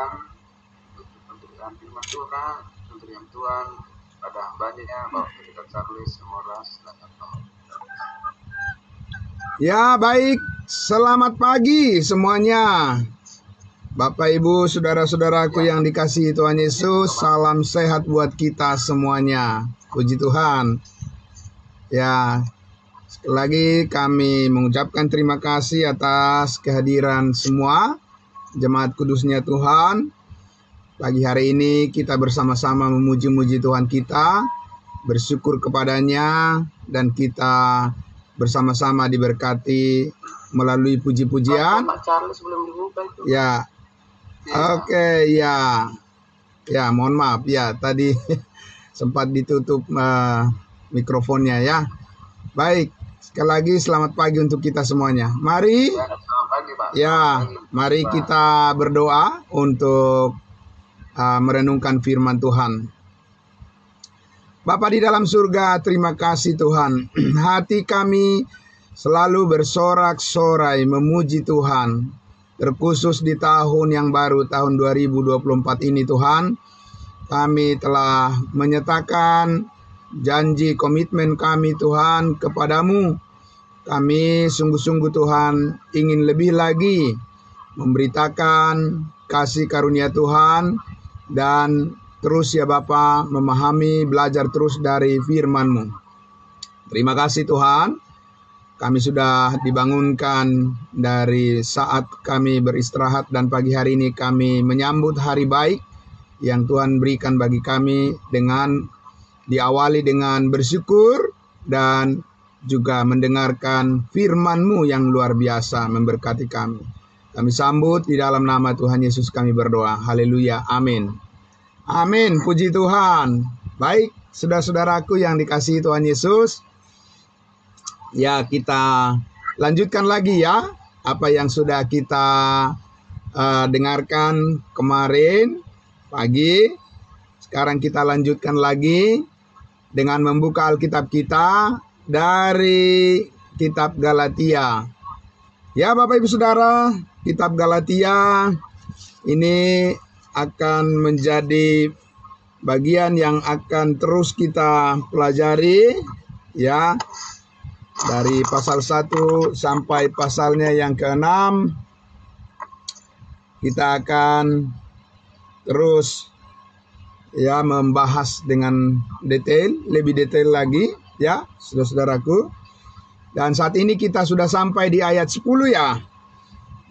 Tuhan, untuk pemberian firman Tuhan, pemberian Tuhan pada hambanya, Bapak Pendeta Charles Semoras dan Ya, baik. Selamat pagi semuanya. Bapak, Ibu, saudara-saudaraku yang dikasihi Tuhan Yesus, salam sehat buat kita semuanya. Puji Tuhan. Ya, sekali lagi kami mengucapkan terima kasih atas kehadiran semua jemaat kudusnya Tuhan. Pagi hari ini kita bersama-sama memuji-muji Tuhan kita, bersyukur kepadanya, dan kita bersama-sama diberkati melalui puji-pujian. Ya, oke, ya. Ya, mohon maaf ya, tadi sempat ditutup mikrofonnya ya. Baik, sekali lagi selamat pagi untuk kita semuanya. Mari, mari kita berdoa untuk merenungkan firman Tuhan. Bapa di dalam surga, terima kasih Tuhan. Hati kami selalu bersorak-sorai memuji Tuhan. Terkhusus di tahun yang baru, tahun 2024 ini Tuhan. Kami telah menyatakan janji komitmen kami Tuhan kepadamu. Kami sungguh-sungguh Tuhan ingin lebih lagi memberitakan kasih karunia Tuhan dan terus ya Bapa memahami, belajar terus dari firman-Mu. Terima kasih Tuhan, kami sudah dibangunkan dari saat kami beristirahat dan pagi hari ini kami menyambut hari baik yang Tuhan berikan bagi kami dengan diawali dengan bersyukur dan juga mendengarkan firman-Mu yang luar biasa memberkati kami. Kami sambut di dalam nama Tuhan Yesus kami berdoa. Haleluya. Amin. Amin, puji Tuhan. Baik, saudara-saudaraku yang dikasihi Tuhan Yesus. Ya, kita lanjutkan lagi ya apa yang sudah kita dengarkan kemarin pagi. Sekarang kita lanjutkan lagi dengan membuka Alkitab kita dari kitab Galatia. Ya, Bapak Ibu Saudara, kitab Galatia ini akan menjadi bagian yang akan terus kita pelajari ya, dari pasal 1 sampai pasalnya yang ke-6. Kita akan terus ya membahas dengan detail, lebih detail lagi ya, saudara-saudaraku. Dan saat ini kita sudah sampai di ayat 10 ya.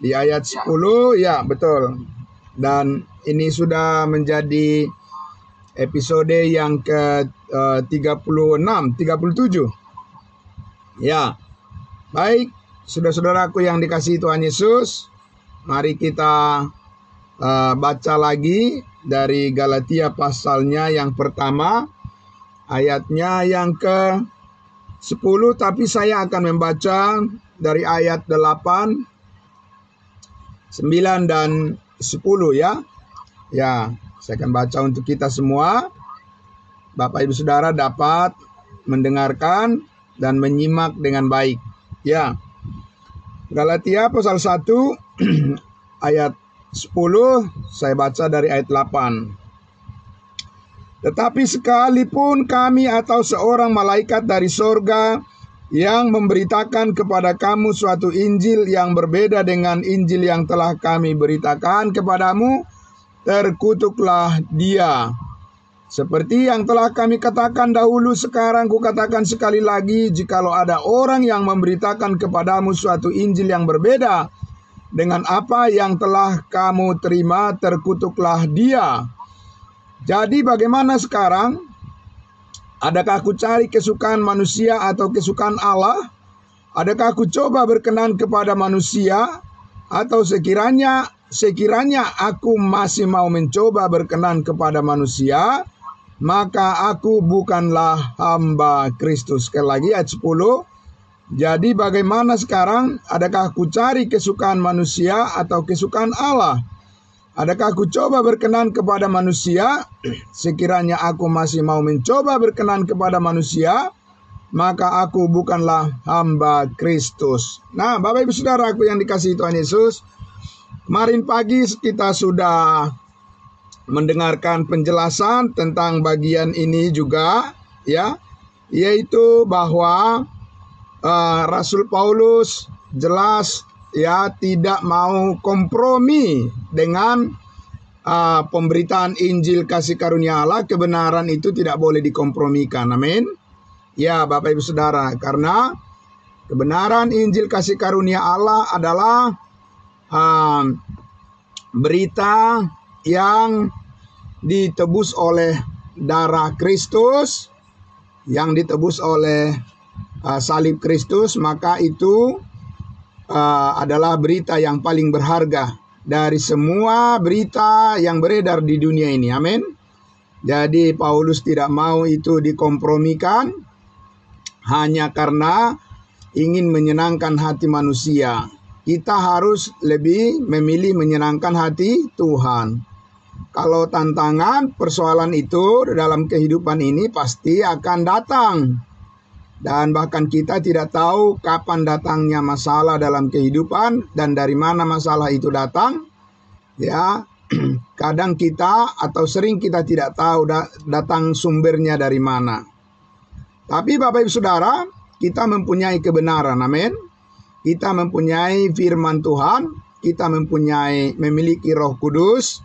Di ayat 10 ya, betul. Dan ini sudah menjadi episode yang ke-36, 37. Ya, baik, saudara-saudaraku yang dikasihi Tuhan Yesus, mari kita baca lagi dari Galatia pasalnya yang pertama, ayatnya yang ke-10, tapi saya akan membaca dari ayat 8, 9, dan 10 ya. Ya, saya akan baca untuk kita semua. Bapak Ibu Saudara dapat mendengarkan dan menyimak dengan baik. Ya. Galatia pasal 1 ayat 10, saya baca dari ayat 8. Tetapi sekalipun kami atau seorang malaikat dari sorga yang memberitakan kepada kamu suatu Injil yang berbeda dengan Injil yang telah kami beritakan kepadamu, terkutuklah dia. Seperti yang telah kami katakan dahulu, sekarang kukatakan sekali lagi, jikalau ada orang yang memberitakan kepadamu suatu Injil yang berbeda dengan apa yang telah kamu terima, terkutuklah dia. Jadi bagaimana sekarang? Adakah aku cari kesukaan manusia atau kesukaan Allah? Adakah aku coba berkenan kepada manusia? Atau sekiranya aku masih mau mencoba berkenan kepada manusia, maka aku bukanlah hamba Kristus. Sekali lagi ayat 10. Jadi bagaimana sekarang? Adakah aku cari kesukaan manusia atau kesukaan Allah? Adakah aku coba berkenan kepada manusia? Sekiranya aku masih mau mencoba berkenan kepada manusia, maka aku bukanlah hamba Kristus. Nah, Bapak Ibu Saudara aku yang dikasihi Tuhan Yesus, kemarin pagi kita sudah mendengarkan penjelasan tentang bagian ini juga, ya, yaitu bahwa Rasul Paulus jelas ya tidak mau kompromi dengan pemberitaan Injil kasih karunia Allah. Kebenaran itu tidak boleh dikompromikan. Amin. Ya, Bapak Ibu Saudara, karena kebenaran Injil kasih karunia Allah adalah berita yang ditebus oleh darah Kristus, yang ditebus oleh salib Kristus, maka itu adalah berita yang paling berharga dari semua berita yang beredar di dunia ini. Amin. Jadi Paulus tidak mau itu dikompromikan hanya karena ingin menyenangkan hati manusia. Kita harus lebih memilih menyenangkan hati Tuhan. Kalau tantangan, persoalan itu dalam kehidupan ini pasti akan datang. Dan bahkan kita tidak tahu kapan datangnya masalah dalam kehidupan dan dari mana masalah itu datang. Ya, kadang kita atau sering kita tidak tahu datang sumbernya dari mana. Tapi Bapak Ibu Saudara, kita mempunyai kebenaran. Amin. Kita mempunyai firman Tuhan, kita memiliki Roh Kudus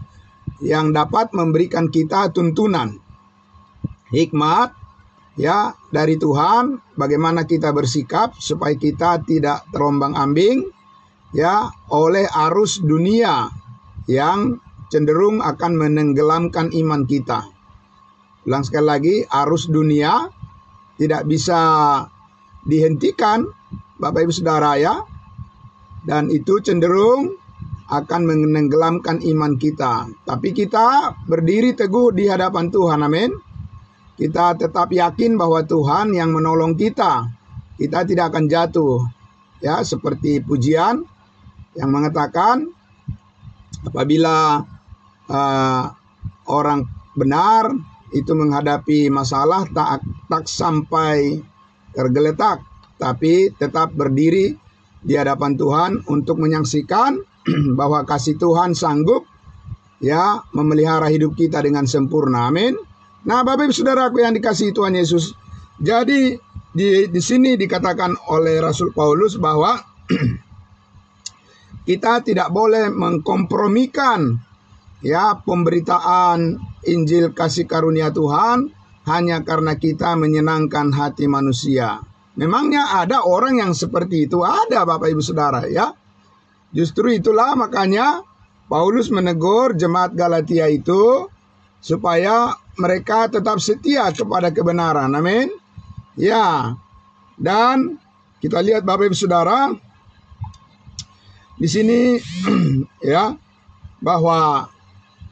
yang dapat memberikan kita tuntunan, hikmat, ya, dari Tuhan, bagaimana kita bersikap supaya kita tidak terombang-ambing, ya, oleh arus dunia yang cenderung akan menenggelamkan iman kita. Ulang sekali lagi, arus dunia tidak bisa dihentikan, Bapak Ibu Saudara, ya, dan itu cenderung akan menenggelamkan iman kita. Tapi kita berdiri teguh di hadapan Tuhan. Amin. Kita tetap yakin bahwa Tuhan yang menolong kita. Kita tidak akan jatuh. Ya, seperti pujian yang mengatakan apabila orang benar itu menghadapi masalah tak sampai tergeletak, tapi tetap berdiri di hadapan Tuhan untuk menyaksikan bahwa kasih Tuhan sanggup ya memelihara hidup kita dengan sempurna. Amin. Nah, Bapak Ibu Saudaraku yang dikasihi Tuhan Yesus, jadi di sini dikatakan oleh Rasul Paulus bahwa kita tidak boleh mengkompromikan ya pemberitaan Injil kasih karunia Tuhan hanya karena kita menyenangkan hati manusia. Memangnya ada orang yang seperti itu? Ada, Bapak Ibu Saudara, ya. Justru itulah makanya Paulus menegur jemaat Galatia itu supaya mereka tetap setia kepada kebenaran. Amin. Ya. Dan kita lihat Bapak Ibu Saudara di sini ya bahwa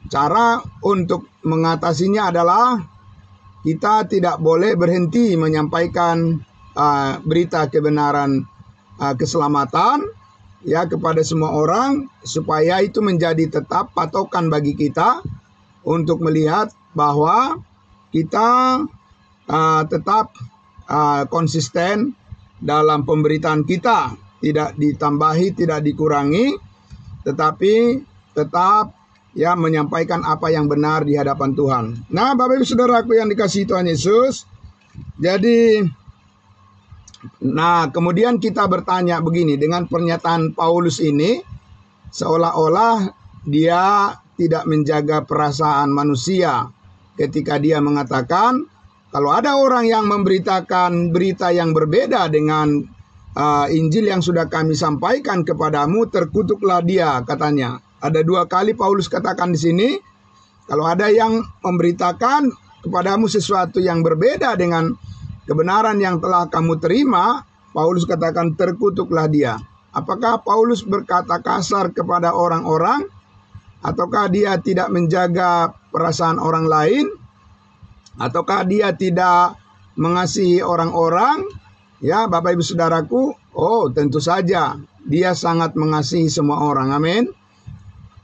cara untuk mengatasinya adalah kita tidak boleh berhenti menyampaikan berita kebenaran keselamatan ya kepada semua orang supaya itu menjadi tetap patokan bagi kita untuk melihat bahwa kita tetap konsisten dalam pemberitaan kita, tidak ditambahi, tidak dikurangi, tetapi tetap ya menyampaikan apa yang benar di hadapan Tuhan. Nah, Bapak Ibu Saudaraku yang dikasihi Tuhan Yesus, jadi kemudian kita bertanya begini, dengan pernyataan Paulus ini seolah-olah dia tidak menjaga perasaan manusia ketika dia mengatakan kalau ada orang yang memberitakan berita yang berbeda dengan Injil yang sudah kami sampaikan kepadamu, terkutuklah dia, katanya. Ada 2 kali Paulus katakan di sini, kalau ada yang memberitakan kepadamu sesuatu yang berbeda dengan kebenaran yang telah kamu terima, Paulus katakan terkutuklah dia. Apakah Paulus berkata kasar kepada orang-orang? Ataukah dia tidak menjaga perasaan orang lain? Ataukah dia tidak mengasihi orang-orang? Ya, Bapak Ibu Saudaraku, tentu saja dia sangat mengasihi semua orang. Amin.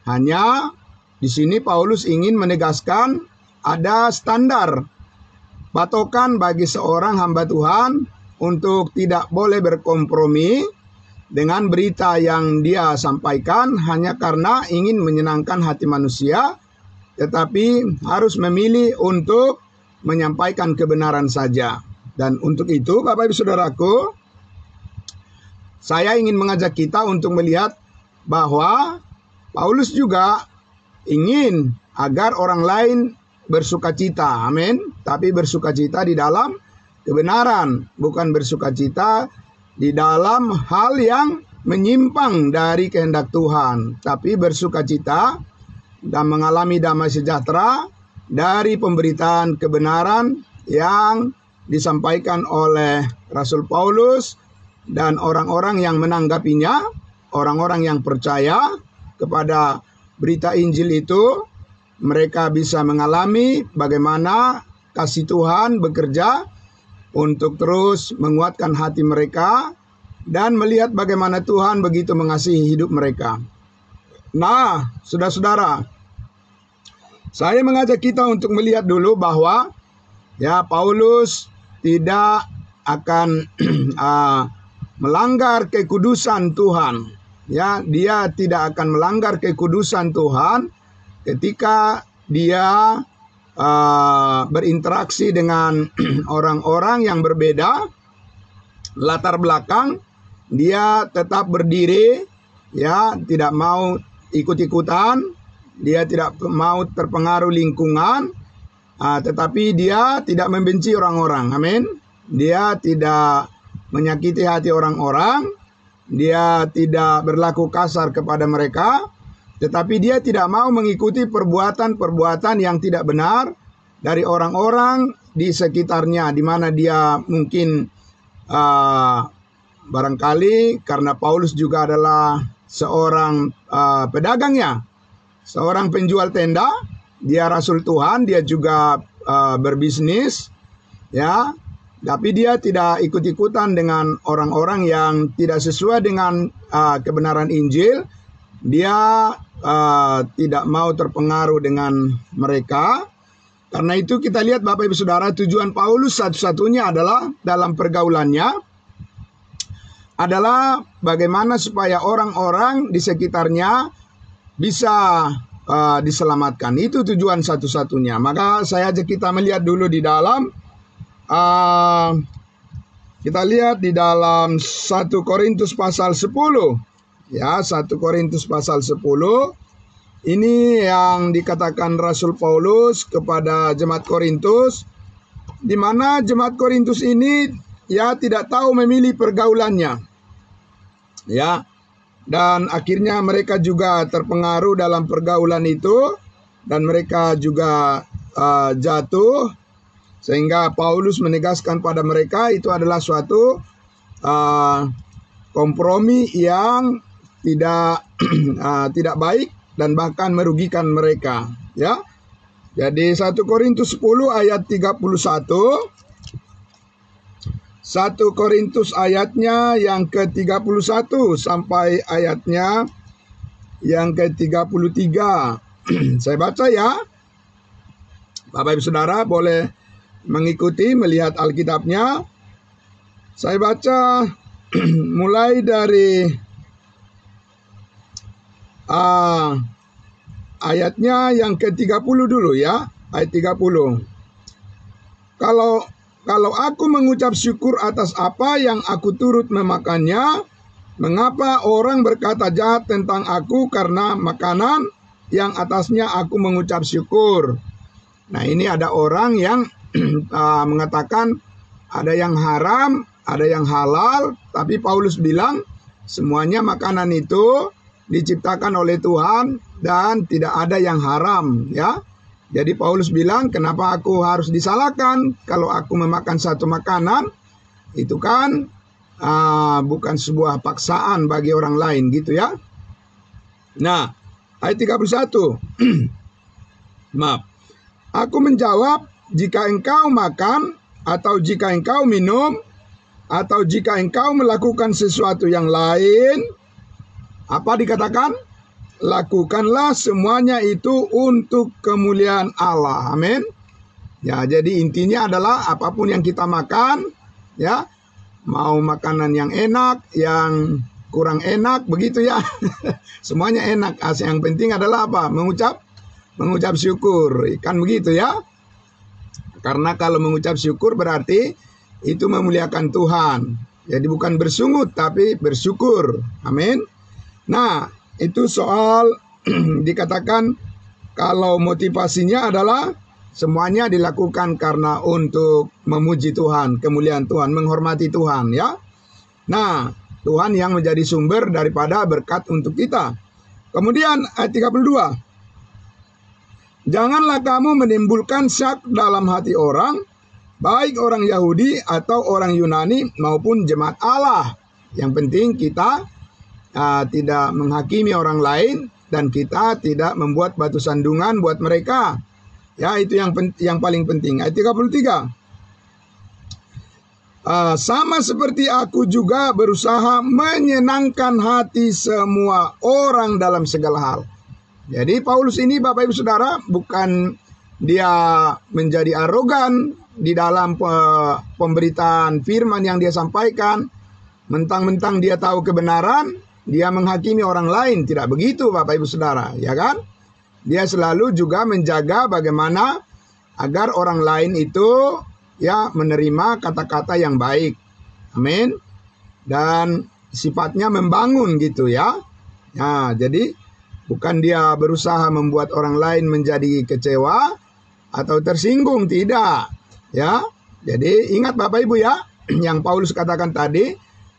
Hanya di sini Paulus ingin menegaskan ada standar patokan bagi seorang hamba Tuhan untuk tidak boleh berkompromi dengan berita yang dia sampaikan hanya karena ingin menyenangkan hati manusia tetapi harus memilih untuk menyampaikan kebenaran saja. Dan untuk itu, Bapak Ibu Saudaraku, saya ingin mengajak kita untuk melihat bahwa Paulus juga ingin agar orang lain bersukacita, amin. Tapi bersukacita di dalam kebenaran, bukan bersukacita di dalam hal yang menyimpang dari kehendak Tuhan, tapi bersukacita dan mengalami damai sejahtera dari pemberitaan kebenaran yang disampaikan oleh Rasul Paulus dan orang-orang yang menanggapinya, orang-orang yang percaya kepada berita Injil itu. Mereka bisa mengalami bagaimana kasih Tuhan bekerja untuk terus menguatkan hati mereka dan melihat bagaimana Tuhan begitu mengasihi hidup mereka. Nah, saudara-saudara, saya mengajak kita untuk melihat dulu bahwa Paulus tidak akan melanggar kekudusan Tuhan. Dia tidak akan melanggar kekudusan Tuhan ketika dia berinteraksi dengan orang-orang yang berbeda latar belakang. Dia tetap berdiri, tidak mau ikut-ikutan, dia tidak mau terpengaruh lingkungan, tetapi dia tidak membenci orang-orang, amin. Dia tidak menyakiti hati orang-orang, dia tidak berlaku kasar kepada mereka, tetapi dia tidak mau mengikuti perbuatan-perbuatan yang tidak benar dari orang-orang di sekitarnya, di mana dia mungkin barangkali karena Paulus juga adalah seorang pedagangnya, seorang penjual tenda, dia rasul Tuhan, dia juga berbisnis, tapi dia tidak ikut-ikutan dengan orang-orang yang tidak sesuai dengan kebenaran Injil. Dia tidak mau terpengaruh dengan mereka. Karena itu kita lihat Bapak Ibu Saudara, tujuan Paulus satu-satunya adalah dalam pergaulannya adalah bagaimana supaya orang-orang di sekitarnya bisa diselamatkan. Itu tujuan satu-satunya. Maka saya ajak kita melihat dulu di dalam kita lihat di dalam 1 Korintus pasal 10. 1 Korintus pasal 10. Ini yang dikatakan Rasul Paulus kepada jemaat Korintus, di mana jemaat Korintus ini tidak tahu memilih pergaulannya. Dan akhirnya mereka juga terpengaruh dalam pergaulan itu dan mereka juga jatuh, sehingga Paulus menegaskan pada mereka itu adalah suatu kompromi yang tidak baik dan bahkan merugikan mereka. Jadi 1 Korintus 10 ayat 31. 1 Korintus ayatnya yang ke-31 sampai ayatnya yang ke-33. Saya baca ya. Bapak Ibu Saudara boleh mengikuti, melihat Alkitabnya. Saya baca mulai dari ayatnya yang ke-30 dulu ya. Ayat 30. Kalau aku mengucap syukur atas apa yang aku turut memakannya, mengapa orang berkata jahat tentang aku karena makanan yang atasnya aku mengucap syukur? Nah, ini ada orang yang mengatakan ada yang haram, ada yang halal, tapi Paulus bilang semuanya makanan itu diciptakan oleh Tuhan dan tidak ada yang haram, Jadi Paulus bilang, kenapa aku harus disalahkan kalau aku memakan satu makanan? Itu kan bukan sebuah paksaan bagi orang lain gitu ya. Nah, ayat 31. Maaf. Aku menjawab, jika engkau makan, atau jika engkau minum, atau jika engkau melakukan sesuatu yang lain, apa dikatakan? Lakukanlah semuanya itu untuk kemuliaan Allah. Amin. Jadi intinya adalah apapun yang kita makan, mau makanan yang enak, yang kurang enak, begitu ya. Semuanya enak. Yang penting adalah apa? Mengucap mengucap syukur. Kan begitu ya. Karena kalau mengucap syukur berarti itu memuliakan Tuhan. Jadi bukan bersungut tapi bersyukur. Amin. Nah, itu soal dikatakan kalau motivasinya adalah semuanya dilakukan karena untuk memuji Tuhan, kemuliaan Tuhan, menghormati Tuhan ya. Nah, Tuhan yang menjadi sumber daripada berkat untuk kita. Kemudian ayat 32. Janganlah kamu menimbulkan syak dalam hati orang, baik orang Yahudi atau orang Yunani maupun jemaat Allah. Yang penting kita tidak menghakimi orang lain dan kita tidak membuat batu sandungan buat mereka. Ya, itu yang paling penting. Ayat 33. Sama seperti aku juga berusaha menyenangkan hati semua orang dalam segala hal. Jadi Paulus ini Bapak Ibu Saudara bukan dia menjadi arogan di dalam pemberitaan firman yang dia sampaikan. Mentang-mentang dia tahu kebenaran, dia menghakimi orang lain. Tidak begitu Bapak Ibu Saudara, ya kan? Dia selalu juga menjaga bagaimana agar orang lain itu ya menerima kata-kata yang baik. Amin. Dan sifatnya membangun gitu ya. Nah, jadi bukan dia berusaha membuat orang lain menjadi kecewa atau tersinggung, tidak. Ya. Jadi ingat Bapak Ibu ya, yang Paulus katakan tadi,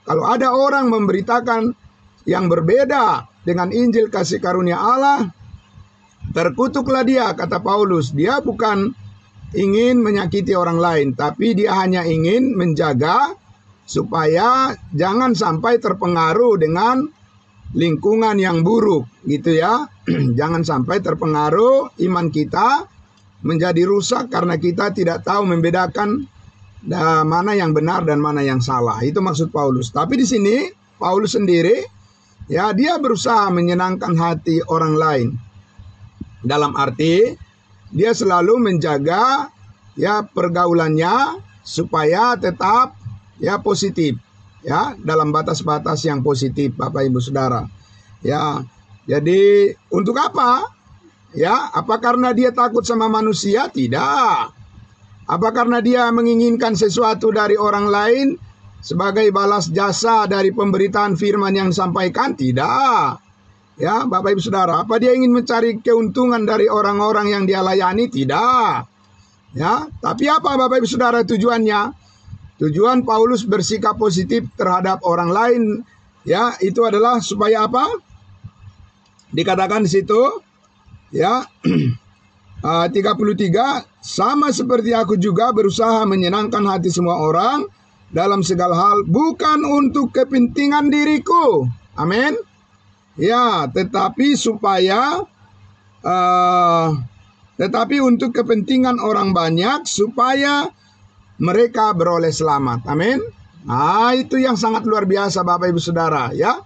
kalau ada orang memberitakan yang berbeda dengan Injil kasih karunia Allah, terkutuklah dia, kata Paulus. Dia bukan ingin menyakiti orang lain, tapi dia hanya ingin menjaga supaya jangan sampai terpengaruh dengan lingkungan yang buruk, gitu ya. Jangan sampai terpengaruh iman kita menjadi rusak karena kita tidak tahu membedakan mana yang benar dan mana yang salah. Itu maksud Paulus. Tapi di sini Paulus sendiri ya dia berusaha menyenangkan hati orang lain. Dalam arti dia selalu menjaga ya pergaulannya supaya tetap ya positif. Ya, dalam batas-batas yang positif Bapak Ibu Saudara. Ya, jadi untuk apa? Ya, apa karena dia takut sama manusia? Tidak. Apa karena dia menginginkan sesuatu dari orang lain sebagai balas jasa dari pemberitaan firman yang disampaikan? Tidak. Ya, Bapak Ibu Saudara, apa dia ingin mencari keuntungan dari orang-orang yang dia layani? Tidak. Ya, tapi apa Bapak Ibu Saudara tujuannya? Tujuan Paulus bersikap positif terhadap orang lain ya itu adalah supaya apa? Dikatakan di situ ya 33, sama seperti aku juga berusaha menyenangkan hati semua orang dalam segala hal, bukan untuk kepentingan diriku. Amin. Ya, tetapi untuk kepentingan orang banyak, supaya mereka beroleh selamat. Amin. Nah, itu yang sangat luar biasa Bapak Ibu Saudara ya.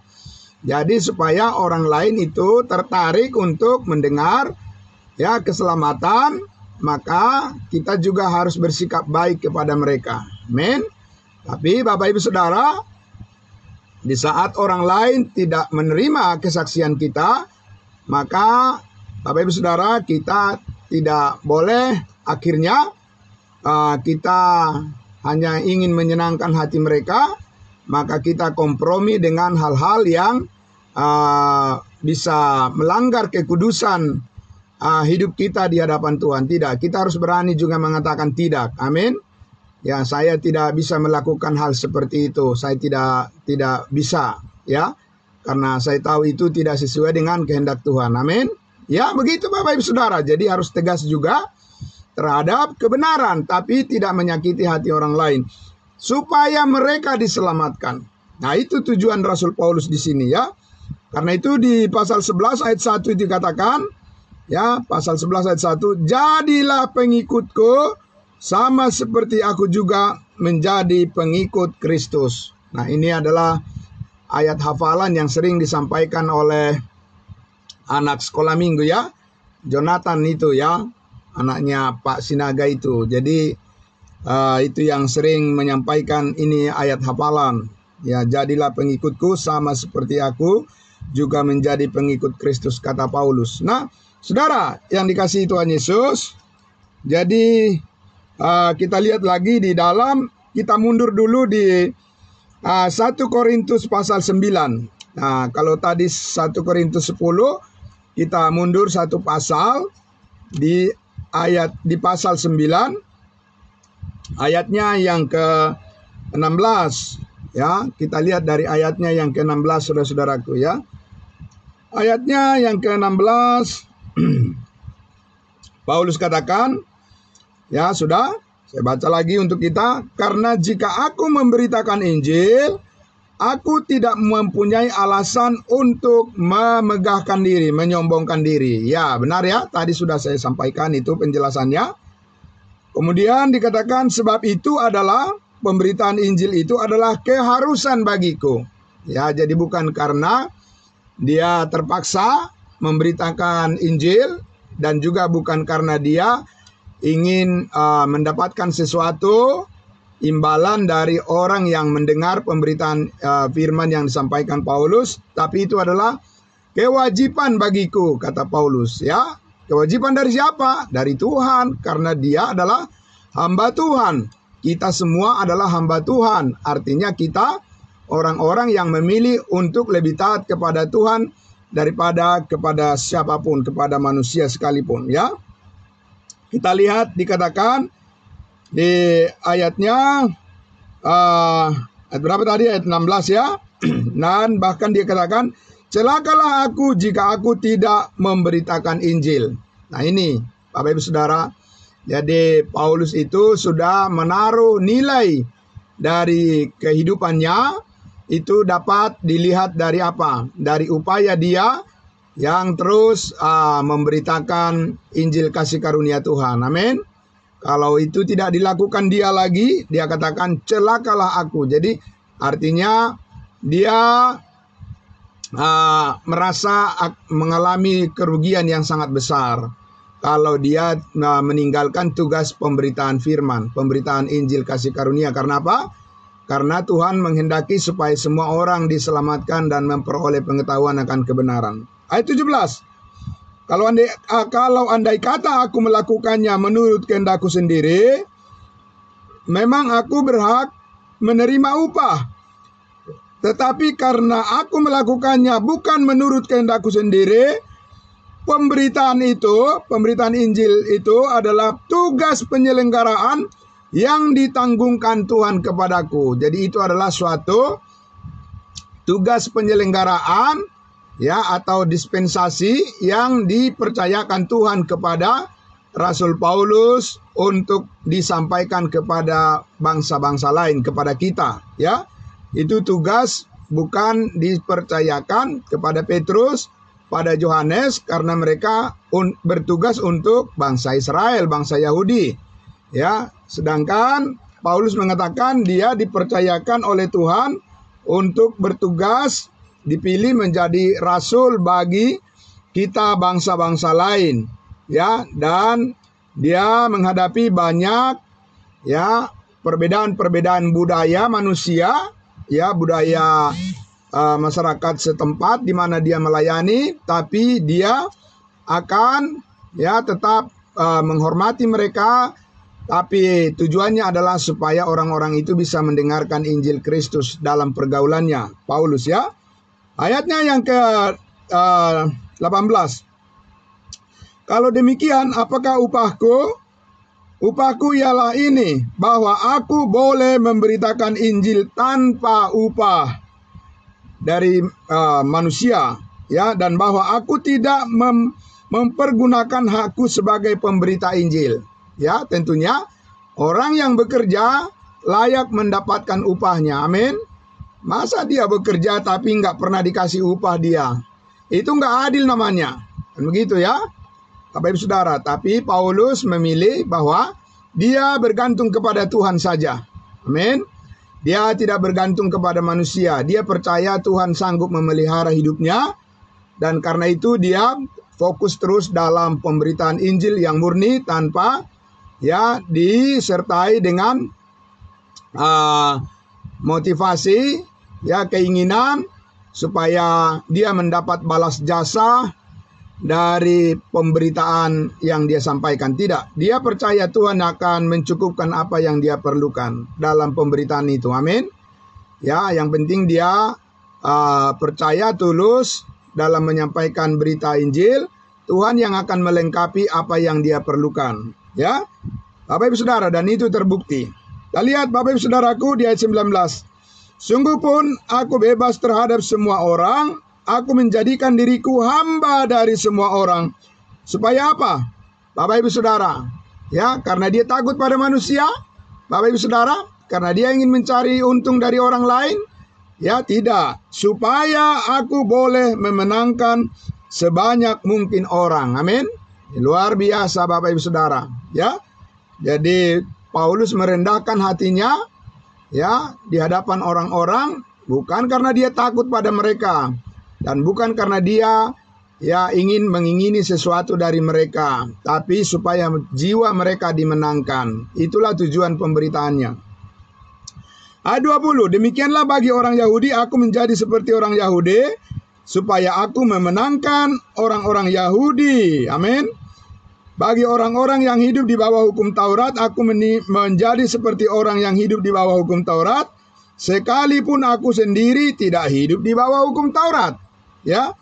Jadi supaya orang lain itu tertarik untuk mendengar ya keselamatan, maka kita juga harus bersikap baik kepada mereka. Amin. Tapi Bapak Ibu Saudara, di saat orang lain tidak menerima kesaksian kita, maka Bapak Ibu Saudara, kita tidak boleh akhirnya kita hanya ingin menyenangkan hati mereka, maka kita kompromi dengan hal-hal yang bisa melanggar kekudusan hidup kita di hadapan Tuhan. Tidak, kita harus berani juga mengatakan tidak. Amin. Ya, saya tidak bisa melakukan hal seperti itu. Saya tidak bisa, ya, karena saya tahu itu tidak sesuai dengan kehendak Tuhan. Amin. Ya, begitu Bapak Ibu Saudara. Jadi harus tegas juga terhadap kebenaran, tapi tidak menyakiti hati orang lain, supaya mereka diselamatkan. Nah, itu tujuan Rasul Paulus di sini ya. Karena itu di pasal 11 ayat 1 dikatakan, ya, pasal 11 ayat 1, jadilah pengikutku, sama seperti aku juga menjadi pengikut Kristus. Nah, ini adalah ayat hafalan yang sering disampaikan oleh anak sekolah minggu ya. Jonathan itu ya, anaknya Pak Sinaga itu. Jadi itu yang sering menyampaikan ini ayat hafalan. Ya, jadilah pengikutku sama seperti aku juga menjadi pengikut Kristus, kata Paulus. Nah, Saudara yang dikasihi Tuhan Yesus, jadi kita lihat lagi di dalam, kita mundur dulu di 1 Korintus pasal 9. Nah, kalau tadi 1 Korintus 10, kita mundur satu pasal di pasal 9, ayatnya yang ke-16. Ya, kita lihat dari ayatnya yang ke-16, saudara-saudaraku ya. Ayatnya yang ke-16, Paulus katakan, ya sudah, saya baca lagi untuk kita. Karena jika aku memberitakan Injil, aku tidak mempunyai alasan untuk memegahkan diri, menyombongkan diri. Ya, benar ya, tadi sudah saya sampaikan itu penjelasannya. Kemudian dikatakan, sebab itu adalah, pemberitaan Injil itu adalah keharusan bagiku. Ya, jadi bukan karena dia terpaksa memberitakan Injil, dan juga bukan karena dia ingin mendapatkan sesuatu imbalan dari orang yang mendengar pemberitaan firman yang disampaikan Paulus, tapi itu adalah kewajiban bagiku, kata Paulus ya. Kewajiban dari siapa? Dari Tuhan, karena dia adalah hamba Tuhan. Kita semua adalah hamba Tuhan, artinya kita orang-orang yang memilih untuk lebih taat kepada Tuhan daripada kepada siapapun, kepada manusia sekalipun ya. Kita lihat dikatakan di ayatnya ayat berapa tadi? Ayat 16 ya. Dan bahkan dia katakan, celakalah aku jika aku tidak memberitakan Injil. Nah ini Bapak Ibu Saudara, jadi Paulus itu sudah menaruh nilai dari kehidupannya, itu dapat dilihat dari apa? Dari upaya dia yang terus memberitakan Injil kasih karunia Tuhan. Amin. Kalau itu tidak dilakukan dia lagi, dia katakan celakalah aku. Jadi artinya dia merasa mengalami kerugian yang sangat besar kalau dia meninggalkan tugas pemberitaan firman, pemberitaan Injil kasih karunia. Karena apa? Karena Tuhan menghendaki supaya semua orang diselamatkan dan memperoleh pengetahuan akan kebenaran. Ayat 17. Kalau andai kata aku melakukannya menurut kehendakku sendiri, memang aku berhak menerima upah. Tetapi karena aku melakukannya bukan menurut kehendakku sendiri, pemberitaan Injil itu adalah tugas penyelenggaraan yang ditanggungkan Tuhan kepadaku. Jadi itu adalah suatu tugas penyelenggaraan ya, atau dispensasi yang dipercayakan Tuhan kepada Rasul Paulus untuk disampaikan kepada bangsa-bangsa lain, kepada kita ya. Itu tugas bukan dipercayakan kepada Petrus, pada Yohanes, karena mereka bertugas untuk bangsa Israel, bangsa Yahudi ya. Sedangkan Paulus mengatakan dia dipercayakan oleh Tuhan untuk bertugas, dipilih menjadi rasul bagi kita bangsa-bangsa lain ya. Dan dia menghadapi banyak ya perbedaan-perbedaan budaya manusia ya, budaya masyarakat setempat di mana dia melayani, tapi dia akan ya tetap menghormati mereka, tapi tujuannya adalah supaya orang-orang itu bisa mendengarkan Injil Kristus dalam pergaulannya. Paulus ya. Ayatnya yang ke-18. Kalau demikian, apakah upahku? Upahku ialah ini, bahwa aku boleh memberitakan Injil tanpa upah dari manusia ya, dan bahwa aku tidak mempergunakan hakku sebagai pemberita Injil. Ya, tentunya orang yang bekerja layak mendapatkan upahnya. Amin. Masa dia bekerja tapi nggak pernah dikasih upah dia? Itu nggak adil namanya. Dan begitu ya, Bapak Ibu Saudara. Tapi Paulus memilih bahwa dia bergantung kepada Tuhan saja. Amin. Dia tidak bergantung kepada manusia. Dia percaya Tuhan sanggup memelihara hidupnya. Dan karena itu dia fokus terus dalam pemberitaan Injil yang murni tanpa ya disertai dengan motivasi ya, keinginan supaya dia mendapat balas jasa dari pemberitaan yang dia sampaikan. Tidak, dia percaya Tuhan akan mencukupkan apa yang dia perlukan dalam pemberitaan itu. Amin. Ya, yang penting dia percaya tulus dalam menyampaikan berita Injil. Tuhan yang akan melengkapi apa yang dia perlukan. Ya, Bapak Ibu Saudara, dan itu terbukti. Kita lihat Bapak Ibu Saudaraku di ayat 19. Sungguh pun aku bebas terhadap semua orang, aku menjadikan diriku hamba dari semua orang. Supaya apa? Bapak Ibu Saudara, ya, karena dia takut pada manusia. Bapak Ibu Saudara, karena dia ingin mencari untung dari orang lain. Ya, tidak. Supaya aku boleh memenangkan sebanyak mungkin orang. Amin. Luar biasa Bapak Ibu Saudara, ya. Jadi Paulus merendahkan hatinya, ya, di hadapan orang-orang, bukan karena dia takut pada mereka, dan bukan karena dia ingin mengingini sesuatu dari mereka, tapi supaya jiwa mereka dimenangkan. Itulah tujuan pemberitaannya. Ayat 20, demikianlah bagi orang Yahudi aku menjadi seperti orang Yahudi, supaya aku memenangkan orang-orang Yahudi. Amin. Bagi orang-orang yang hidup di bawah hukum Taurat, aku menjadi seperti orang yang hidup di bawah hukum Taurat, sekalipun aku sendiri tidak hidup di bawah hukum Taurat. Ya,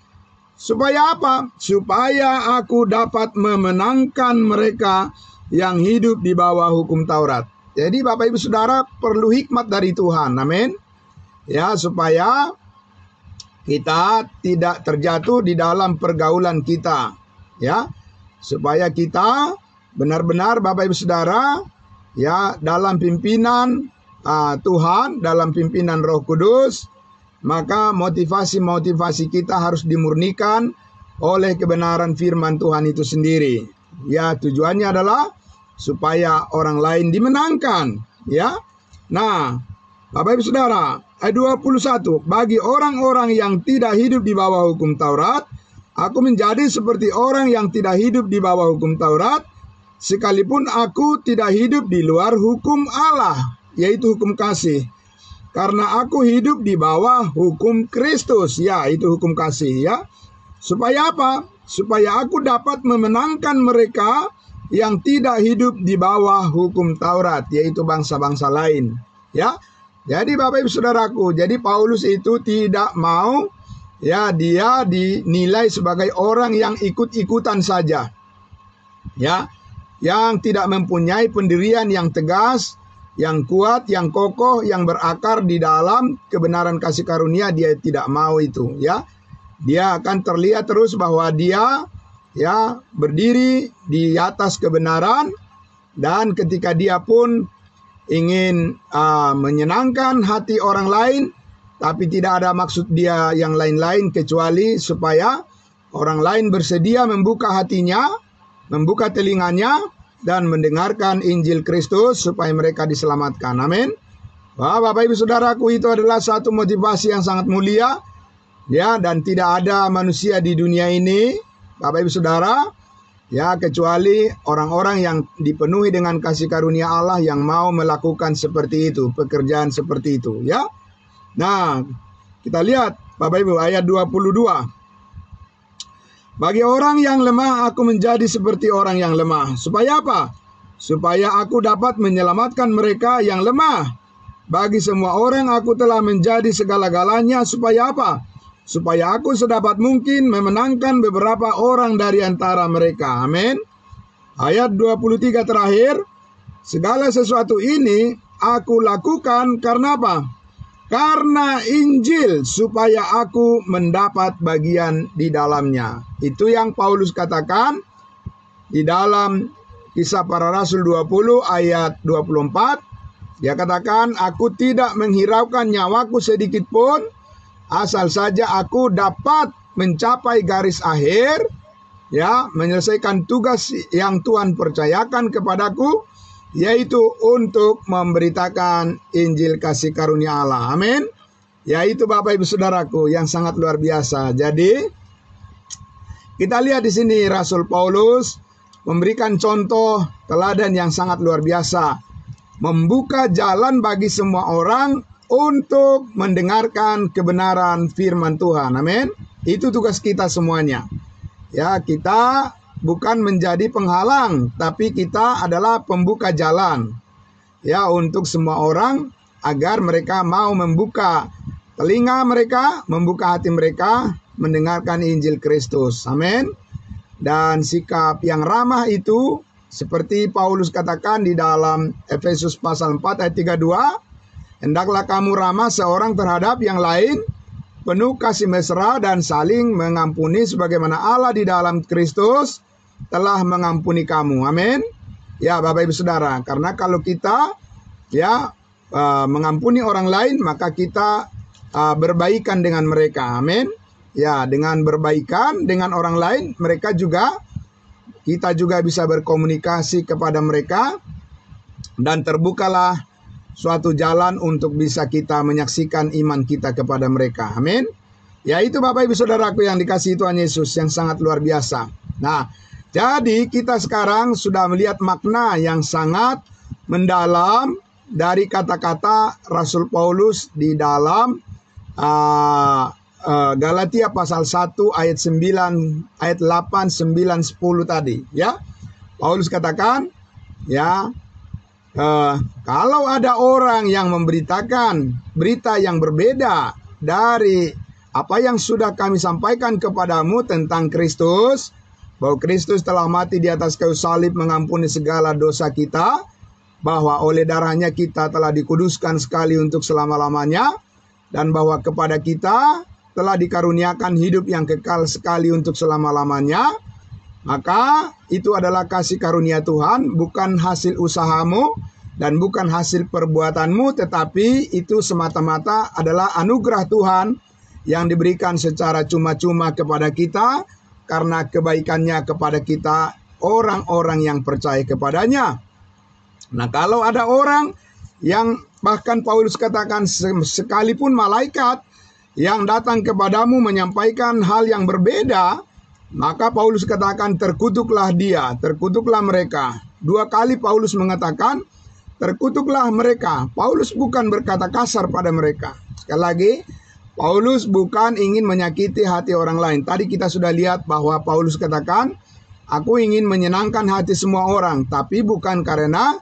supaya apa? Supaya aku dapat memenangkan mereka yang hidup di bawah hukum Taurat. Jadi Bapak Ibu Saudara, perlu hikmat dari Tuhan. Amin. Ya, supaya kita tidak terjatuh di dalam pergaulan kita. Ya, supaya kita benar-benar Bapak Ibu Saudara, ya, dalam pimpinan Tuhan, dalam pimpinan Roh Kudus, maka motivasi-motivasi kita harus dimurnikan oleh kebenaran firman Tuhan itu sendiri. Ya, tujuannya adalah supaya orang lain dimenangkan, ya. Nah, Bapak Ibu Saudara, ayat 21, bagi orang-orang yang tidak hidup di bawah hukum Taurat, aku menjadi seperti orang yang tidak hidup di bawah hukum Taurat, sekalipun aku tidak hidup di luar hukum Allah, yaitu hukum kasih. Karena aku hidup di bawah hukum Kristus, ya, itu hukum kasih, ya. Supaya apa? Supaya aku dapat memenangkan mereka yang tidak hidup di bawah hukum Taurat, yaitu bangsa-bangsa lain, ya. Jadi Bapak Ibu Saudaraku, jadi Paulus itu tidak mau, ya, dia dinilai sebagai orang yang ikut-ikutan saja, ya, yang tidak mempunyai pendirian yang tegas, yang kuat, yang kokoh, yang berakar di dalam kebenaran kasih karunia. Dia tidak mau itu, ya. Dia akan terlihat terus bahwa dia, ya, berdiri di atas kebenaran, dan ketika dia pun ingin menyenangkan hati orang lain, tapi tidak ada maksud dia yang lain-lain kecuali supaya orang lain bersedia membuka hatinya, membuka telinganya, dan mendengarkan Injil Kristus supaya mereka diselamatkan. Amin. Wah, Bapak Ibu Saudaraku, itu adalah satu motivasi yang sangat mulia, ya, dan tidak ada manusia di dunia ini, Bapak Ibu Saudara, ya, kecuali orang-orang yang dipenuhi dengan kasih karunia Allah yang mau melakukan seperti itu, pekerjaan seperti itu, ya. Nah, kita lihat Bapak Ibu ayat 22. Bagi orang yang lemah aku menjadi seperti orang yang lemah. Supaya apa? Supaya aku dapat menyelamatkan mereka yang lemah. Bagi semua orang aku telah menjadi segala-galanya. Supaya apa? Supaya aku sedapat mungkin memenangkan beberapa orang dari antara mereka. Amin. Ayat 23 terakhir. Segala sesuatu ini aku lakukan karena apa? Karena Injil, supaya aku mendapat bagian di dalamnya. Itu yang Paulus katakan di dalam Kisah Para Rasul 20 ayat 24. Dia katakan, aku tidak menghiraukan nyawaku sedikit pun, asal saja aku dapat mencapai garis akhir, ya, menyelesaikan tugas yang Tuhan percayakan kepadaku, yaitu untuk memberitakan Injil kasih karunia Allah. Amin. Yaitu Bapak Ibu Saudaraku yang sangat luar biasa. Jadi kita lihat di sini Rasul Paulus memberikan contoh teladan yang sangat luar biasa, membuka jalan bagi semua orang untuk mendengarkan kebenaran firman Tuhan. Amin. Itu tugas kita semuanya. Ya, kita bukan menjadi penghalang, tapi kita adalah pembuka jalan. Ya, untuk semua orang agar mereka mau membuka telinga mereka, membuka hati mereka, mendengarkan Injil Kristus. Amin. Dan sikap yang ramah itu seperti Paulus katakan di dalam Efesus pasal 4 ayat 32, hendaklah kamu ramah seorang terhadap yang lain, penuh kasih mesra dan saling mengampuni sebagaimana Allah di dalam Kristus telah mengampuni kamu. Amin. Ya, Bapak Ibu Saudara, karena kalau kita mengampuni orang lain, maka kita berbaikan dengan mereka. Amin. Ya, dengan berbaikan dengan orang lain, kita juga bisa berkomunikasi kepada mereka, dan terbukalah suatu jalan untuk bisa kita menyaksikan iman kita kepada mereka. Amin. Ya, itu Bapak Ibu Saudaraku yang dikasihi Tuhan Yesus, yang sangat luar biasa. Nah, jadi kita sekarang sudah melihat makna yang sangat mendalam dari kata-kata Rasul Paulus di dalam Galatia pasal 1 ayat 9, ayat 8, 9, 10 tadi. Ya, Paulus katakan, ya, kalau ada orang yang memberitakan berita yang berbeda dari apa yang sudah kami sampaikan kepadamu tentang Kristus, bahwa Kristus telah mati di atas kayu salib mengampuni segala dosa kita, bahwa oleh darahnya kita telah dikuduskan sekali untuk selama-lamanya, dan bahwa kepada kita telah dikaruniakan hidup yang kekal sekali untuk selama-lamanya, maka itu adalah kasih karunia Tuhan, bukan hasil usahamu dan bukan hasil perbuatanmu, tetapi itu semata-mata adalah anugerah Tuhan yang diberikan secara cuma-cuma kepada kita karena kebaikannya kepada kita, orang-orang yang percaya kepadanya. Nah, kalau ada orang yang bahkan Paulus katakan sekalipun malaikat yang datang kepadamu menyampaikan hal yang berbeda, maka Paulus katakan terkutuklah dia, terkutuklah mereka. 2 kali Paulus mengatakan terkutuklah mereka. Paulus bukan berkata kasar pada mereka. Sekali lagi, Paulus bukan ingin menyakiti hati orang lain. Tadi kita sudah lihat bahwa Paulus katakan, aku ingin menyenangkan hati semua orang, tapi bukan karena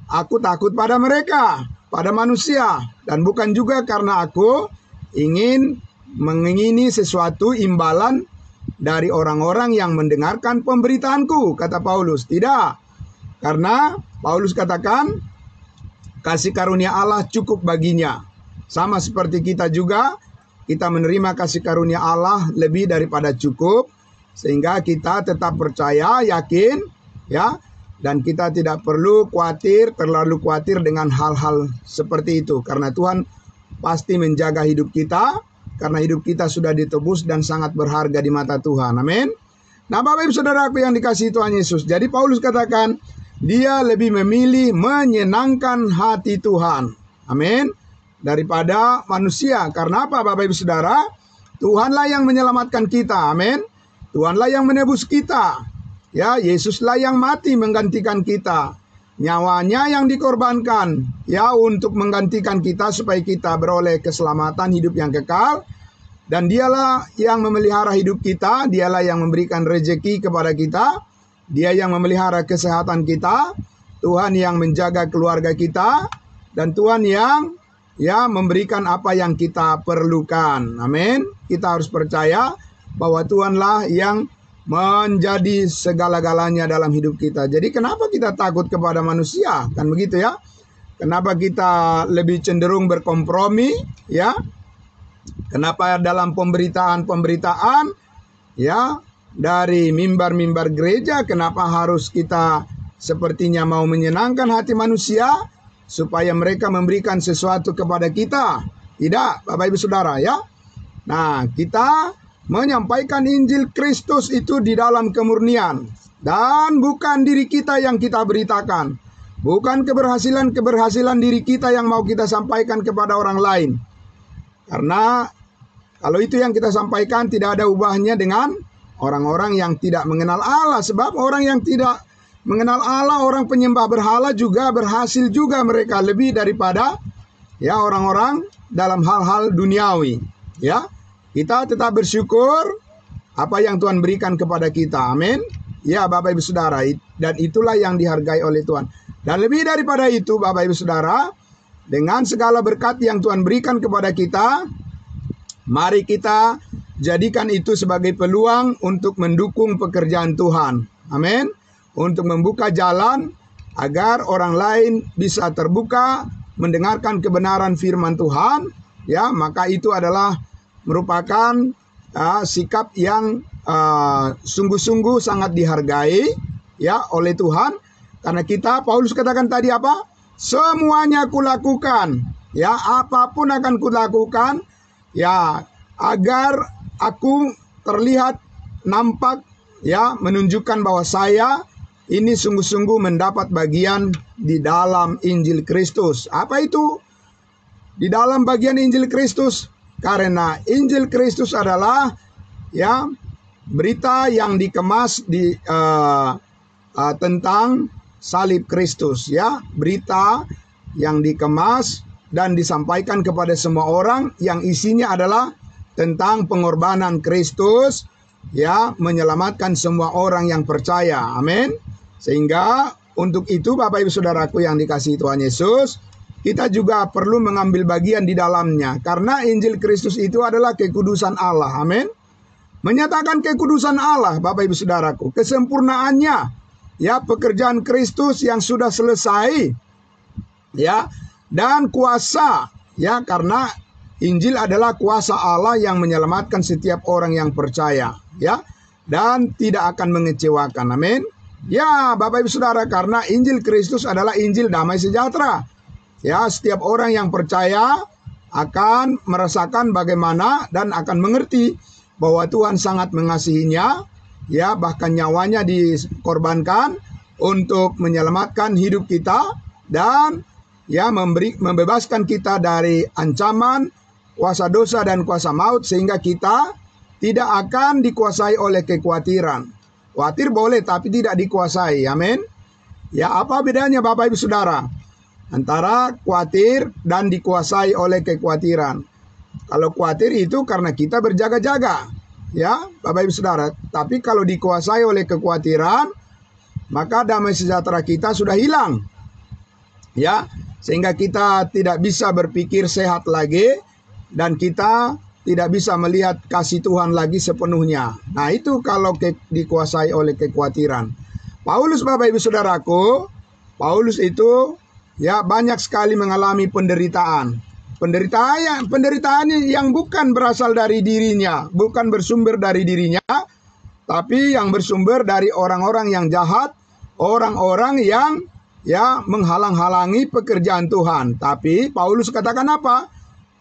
aku takut pada mereka, pada manusia, dan bukan juga karena aku ingin mengingini sesuatu imbalan dari orang-orang yang mendengarkan pemberitaanku, kata Paulus. Tidak, karena Paulus katakan kasih karunia Allah cukup baginya. Sama seperti kita juga, kita menerima kasih karunia Allah lebih daripada cukup, sehingga kita tetap percaya, yakin, ya, dan kita tidak perlu terlalu khawatir dengan hal-hal seperti itu, karena Tuhan pasti menjaga hidup kita, karena hidup kita sudah ditebus dan sangat berharga di mata Tuhan. Amin. Nah, Bapak Ibu Saudaraku yang dikasihi Tuhan Yesus, jadi Paulus katakan dia lebih memilih menyenangkan hati Tuhan, amin, daripada manusia. Karena apa, Bapak Ibu Saudara? Tuhanlah yang menyelamatkan kita, amin. Tuhanlah yang menebus kita. Ya, Yesuslah yang mati menggantikan kita. Nyawanya yang dikorbankan, ya, untuk menggantikan kita supaya kita beroleh keselamatan hidup yang kekal. Dan dialah yang memelihara hidup kita, dialah yang memberikan rezeki kepada kita, dia yang memelihara kesehatan kita, Tuhan yang menjaga keluarga kita, dan Tuhan yang memberikan apa yang kita perlukan. Amin. Kita harus percaya bahwa Tuhanlah yang menjadi segala-galanya dalam hidup kita. Jadi kenapa kita takut kepada manusia? Kan begitu ya. Kenapa kita lebih cenderung berkompromi, ya? Kenapa dalam pemberitaan ya, dari mimbar-mimbar gereja, kenapa harus kita sepertinya mau menyenangkan hati manusia supaya mereka memberikan sesuatu kepada kita? Tidak, Bapak Ibu Saudara, ya. Nah, kita menyampaikan Injil Kristus itu di dalam kemurnian, dan bukan diri kita yang kita beritakan, bukan keberhasilan diri kita yang mau kita sampaikan kepada orang lain. Karena kalau itu yang kita sampaikan, tidak ada ubahnya dengan orang-orang yang tidak mengenal Allah. Sebab orang yang tidak mengenal Allah, orang penyembah berhala juga berhasil juga mereka lebih daripada ya orang-orang dalam hal-hal duniawi. Ya, kita tetap bersyukur apa yang Tuhan berikan kepada kita. Amin. Ya Bapak Ibu Saudara, dan itulah yang dihargai oleh Tuhan. Dan lebih daripada itu Bapak Ibu Saudara, dengan segala berkat yang Tuhan berikan kepada kita, mari kita jadikan itu sebagai peluang untuk mendukung pekerjaan Tuhan. Amin. Untuk membuka jalan agar orang lain bisa terbuka mendengarkan kebenaran firman Tuhan, ya, maka itu adalah merupakan sikap yang sungguh-sungguh sangat dihargai, ya, oleh Tuhan. Karena kita, Paulus katakan tadi apa? Semuanya kulakukan, ya, apapun akan kulakukan, ya, agar aku terlihat nampak, ya, menunjukkan bahwa saya ini sungguh-sungguh mendapat bagian di dalam Injil Kristus. Apa itu? Di dalam bagian Injil Kristus. Karena Injil Kristus adalah, ya, berita yang dikemas tentang salib Kristus, ya, berita yang dikemas dan disampaikan kepada semua orang yang isinya adalah tentang pengorbanan Kristus, ya, menyelamatkan semua orang yang percaya. Amin. Sehingga untuk itu Bapak Ibu Saudaraku yang dikasihi Tuhan Yesus, kita juga perlu mengambil bagian di dalamnya. Karena Injil Kristus itu adalah kekudusan Allah. Amin. Menyatakan kekudusan Allah Bapak Ibu Saudaraku, kesempurnaannya, ya, pekerjaan Kristus yang sudah selesai, ya, dan kuasa, ya, karena Injil adalah kuasa Allah yang menyelamatkan setiap orang yang percaya, ya, dan tidak akan mengecewakan. Amin. Ya Bapak Ibu Saudara, karena Injil Kristus adalah Injil damai sejahtera. Ya, setiap orang yang percaya akan merasakan bagaimana dan akan mengerti bahwa Tuhan sangat mengasihinya, ya, bahkan nyawanya dikorbankan untuk menyelamatkan hidup kita dan, ya, membebaskan kita dari ancaman kuasa dosa dan kuasa maut, sehingga kita tidak akan dikuasai oleh kekhawatiran. Khawatir boleh, tapi tidak dikuasai. Amin. Ya, apa bedanya Bapak Ibu Saudara antara khawatir dan dikuasai oleh kekhawatiran? Kalau khawatir itu karena kita berjaga-jaga, ya Bapak Ibu Saudara. Tapi kalau dikuasai oleh kekhawatiran, maka damai sejahtera kita sudah hilang, ya, sehingga kita tidak bisa berpikir sehat lagi dan kita tidak bisa melihat kasih Tuhan lagi sepenuhnya. Nah, itu kalau dikuasai oleh kekhawatiran. Paulus Bapak Ibu Saudaraku, Paulus itu, ya, banyak sekali mengalami penderitaan. Penderitaan yang bukan berasal dari dirinya, bukan bersumber dari dirinya, tapi yang bersumber dari orang-orang yang jahat, orang-orang yang, ya, menghalang-halangi pekerjaan Tuhan. Tapi Paulus katakan apa?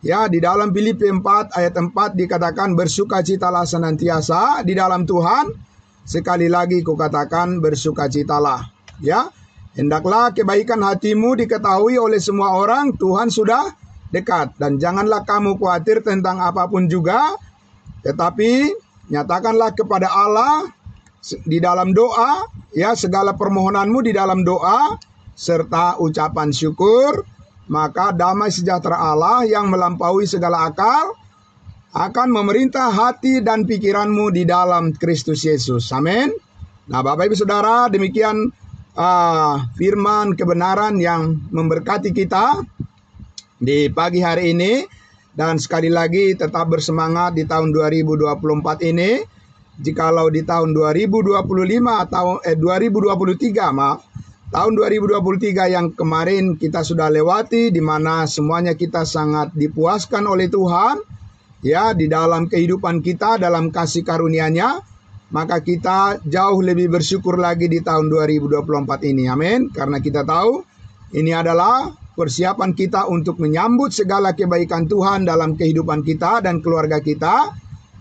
Ya, di dalam Filipi 4 ayat 4 dikatakan, bersukacitalah senantiasa di dalam Tuhan. Sekali lagi kukatakan, bersukacitalah. Ya, hendaklah kebaikan hatimu diketahui oleh semua orang, Tuhan sudah dekat. Dan janganlah kamu khawatir tentang apapun juga, tetapi nyatakanlah kepada Allah di dalam doa, ya, segala permohonanmu di dalam doa serta ucapan syukur. Maka damai sejahtera Allah yang melampaui segala akal akan memerintah hati dan pikiranmu di dalam Kristus Yesus. Amin. Nah Bapak Ibu Saudara, demikian firman kebenaran yang memberkati kita di pagi hari ini. Dan sekali lagi tetap bersemangat di tahun 2024 ini. Jikalau di tahun 2025 atau 2023, maaf, tahun 2023 yang kemarin kita sudah lewati, di mana semuanya kita sangat dipuaskan oleh Tuhan, ya, di dalam kehidupan kita, dalam kasih karunia-Nya, maka kita jauh lebih bersyukur lagi di tahun 2024 ini. Amin. Karena kita tahu ini adalah persiapan kita untuk menyambut segala kebaikan Tuhan dalam kehidupan kita dan keluarga kita.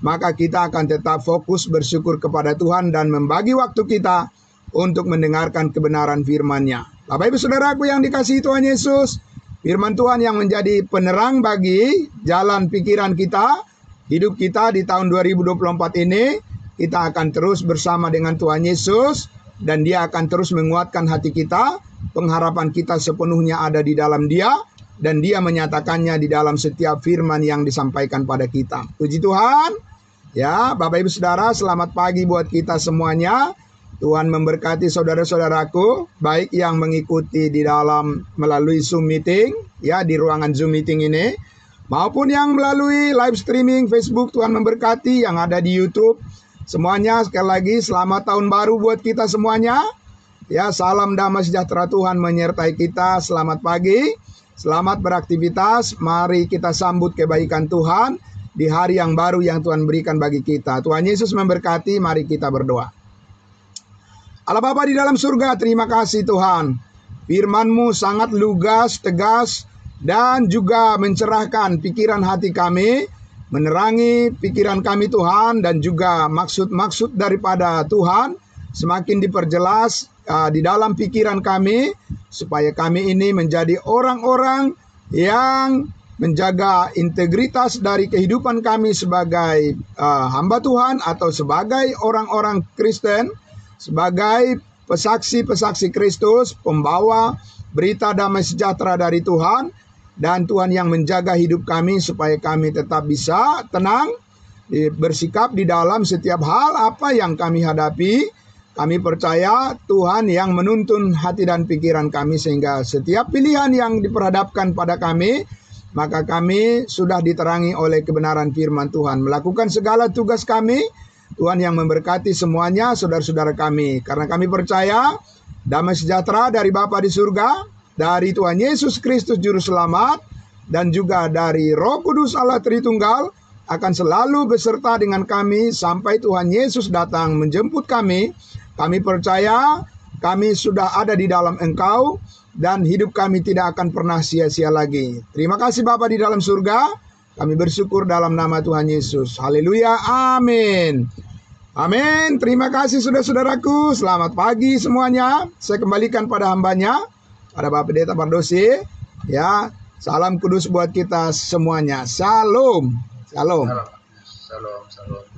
Maka kita akan tetap fokus bersyukur kepada Tuhan dan membagi waktu kita untuk mendengarkan kebenaran firman-Nya. Bapak Ibu Saudaraku yang dikasihi Tuhan Yesus, firman Tuhan yang menjadi penerang bagi jalan pikiran kita, hidup kita di tahun 2024 ini, kita akan terus bersama dengan Tuhan Yesus dan Dia akan terus menguatkan hati kita. Pengharapan kita sepenuhnya ada di dalam Dia dan Dia menyatakannya di dalam setiap firman yang disampaikan pada kita. Puji Tuhan. Ya, Bapak Ibu Saudara, selamat pagi buat kita semuanya. Tuhan memberkati saudara-saudaraku, baik yang mengikuti di dalam melalui Zoom meeting, ya di ruangan Zoom meeting ini, maupun yang melalui live streaming Facebook. Tuhan memberkati yang ada di YouTube. Semuanya sekali lagi selamat tahun baru buat kita semuanya. Ya, salam damai sejahtera Tuhan menyertai kita. Selamat pagi, selamat beraktivitas. Mari kita sambut kebaikan Tuhan di hari yang baru yang Tuhan berikan bagi kita. Tuhan Yesus memberkati, mari kita berdoa. Allah Bapa di dalam surga, terima kasih Tuhan. Firman-Mu sangat lugas, tegas, dan juga mencerahkan pikiran hati kami, menerangi pikiran kami Tuhan, dan juga maksud-maksud daripada Tuhan semakin diperjelas di dalam pikiran kami, supaya kami ini menjadi orang-orang yang menjaga integritas dari kehidupan kami sebagai hamba Tuhan atau sebagai orang-orang Kristen, sebagai pesaksi-pesaksi Kristus, pembawa berita damai sejahtera dari Tuhan, dan Tuhan yang menjaga hidup kami supaya kami tetap bisa tenang, bersikap di dalam setiap hal apa yang kami hadapi. Kami percaya Tuhan yang menuntun hati dan pikiran kami, sehingga setiap pilihan yang diperhadapkan pada kami, maka kami sudah diterangi oleh kebenaran firman Tuhan. Melakukan segala tugas kami, Tuhan yang memberkati semuanya, saudara-saudara kami. Karena kami percaya damai sejahtera dari Bapa di surga, dari Tuhan Yesus Kristus Juru Selamat, dan juga dari Roh Kudus Allah Tritunggal akan selalu beserta dengan kami sampai Tuhan Yesus datang menjemput kami. Kami percaya kami sudah ada di dalam Engkau, dan hidup kami tidak akan pernah sia-sia lagi. Terima kasih Bapa di dalam surga. Kami bersyukur dalam nama Tuhan Yesus. Haleluya, amin. Amin. Terima kasih saudara-saudaraku. Selamat pagi semuanya. Saya kembalikan pada hambanya, pada Bapak Pendeta Pardosi. Ya, salam kudus buat kita semuanya. Shalom. Shalom. Shalom. Shalom.